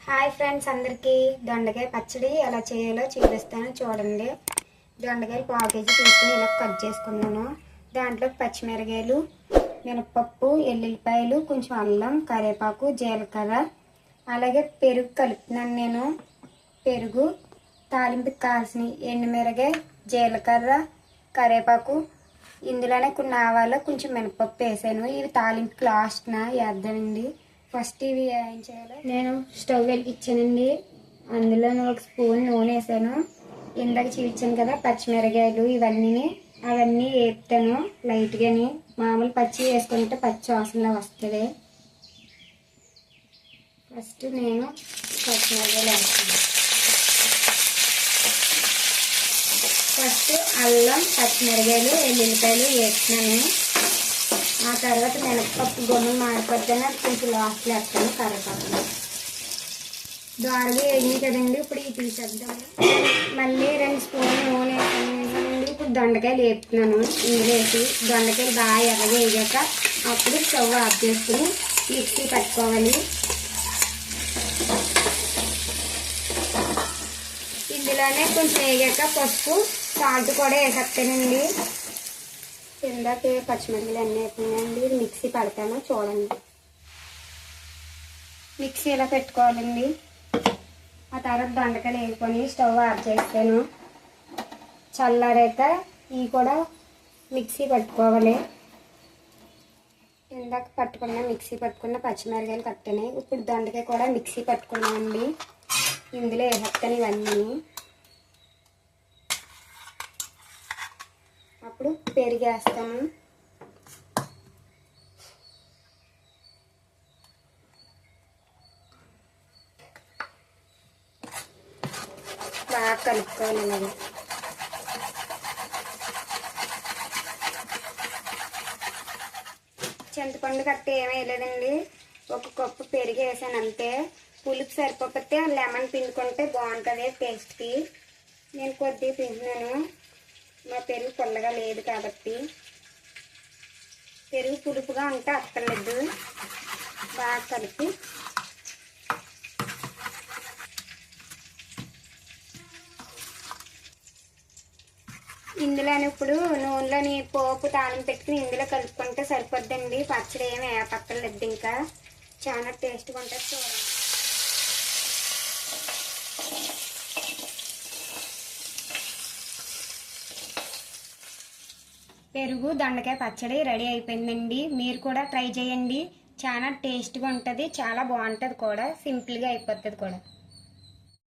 Hi friends, అందరికీ దొండకాయ పచ్చడి ఎలా చేయాలో చూపిస్తాను చూడండి. దొండకాయలు పావు కేజీ తీసుకుని ఇలా కట్ చేసుకున్నాను. దాంట్లో పచ్చిమిరకాయలు, మినపప్పు, ఎల్లుల్లిపాయలు, కొంచెం అల్లం, కరివేపాకు, జీలకర్ర, అలాగే పెరుగు కలుపుతున్నాను. నేను పెరుగు, తాలింపుకి కావాల్సిన ఎండుమిరకాయ, జీలకర్ర, కరివేపాకు, ఇందులోనే కొన్ని ఆవాలు, కొంచెం మినపప్పు వేసాను. ఇవి తాలింపుకి లాస్ట్న వేద్దామండి. ఫస్ట్ ఇవి ఏం చేయాలి, నేను స్టవ్ వెలిగించానండి. అందులో ఒక స్పూన్ నూనె వేసాను. ఇందాక చూపించాను కదా పచ్చిమిరకాయలు, అవన్నీ వేపుతాను లైట్గాని. మామూలు పచ్చి వేసుకుంటే పచ్చి వాసనలా వస్తుంది. ఫస్ట్ నేను పచ్చిమిరకాయలు వేస్తాను. ఫస్ట్ అల్లం, పచ్చిమిరకాయలు, ఎల్లుల్లిపాయలు వేస్తున్నాను. ఆ తర్వాత మినపప్పు గుమ్మలు మాడిపోద్దని అది కొంచెం లాస్ట్లో వేస్తాను. కరివేపాకు దోరగా వేగినాయి కదండి. ఇప్పుడు ఇవి తీసేద్దాము. మళ్ళీ 2 స్పూన్లు నూనె వేసానండి. ఇప్పుడు దొండకాయలు వేపుతున్నాను. ఇందులో వేసి దొండకాయలు బాగా ఎర్రగా వేగాక అప్పుడు స్టవ్ ఆఫ్ చేసుకుని మిక్సీ పట్టుకోవాలి. ఇందులోనే కొంచెం వేగాక పసుపు, సాల్ట్ కూడా వేసేస్తానండి. ఇందాక పచ్చిమిరపకాయలు అన్నీ వేస్తున్నాయండి. ఇది మిక్సీ పడతాను చూడండి. మిక్సీ ఇలా పెట్టుకోవాలండి. ఆ తర్వాత దొండకాయలు వేసుకొని స్టవ్ ఆఫ్ చేస్తాను. చల్లారాక ఇవి కూడా మిక్సీ పట్టుకోవాలి. ఇందాక మిక్సీ పట్టుకున్న పచ్చిమిరపకాయలు కట్టాను. ఇప్పుడు దొండకాయ కూడా మిక్సీ పట్టుకున్నామండి. ఇందులో వేసేస్తాను ఇవన్నీ. అప్పుడు పెరిగేస్తాము. బాగా కలుపుకోవాలి. అలాగే చింతపండు కట్టి ఏమీ వేయలేదండి. ఒక కప్పు పెరిగి వేసాను అంతే. పులుపు సరిపోతే లెమన్ పిండుకుంటే బాగుంటుంది టేస్ట్కి. నేను కొద్దిగా పిండినాను. మా పెరుగు పుల్లగా లేదు కాబట్టి. పెరుగు పులుపుగా ఉంటే అక్కర్లేదు. బాగా కలిపి ఇందులోని ఇప్పుడు నూనెలోని పోపు తాలింపు పెట్టుకుని ఇందులో కలుపుకుంటే సరిపోద్దండి. పచ్చడి ఏమి వేపక్కర్లేదు. ఇంకా చాలా టేస్ట్గా ఉంటుంది చూడండి. పెరుగు దొండకాయ పచ్చడి రెడీ అయిపోయిందండి. మీరు కూడా ట్రై చేయండి. చాలా టేస్ట్గా ఉంటుంది, చాలా బాగుంటుంది కూడా, సింపుల్గా అయిపోతుంది కూడా.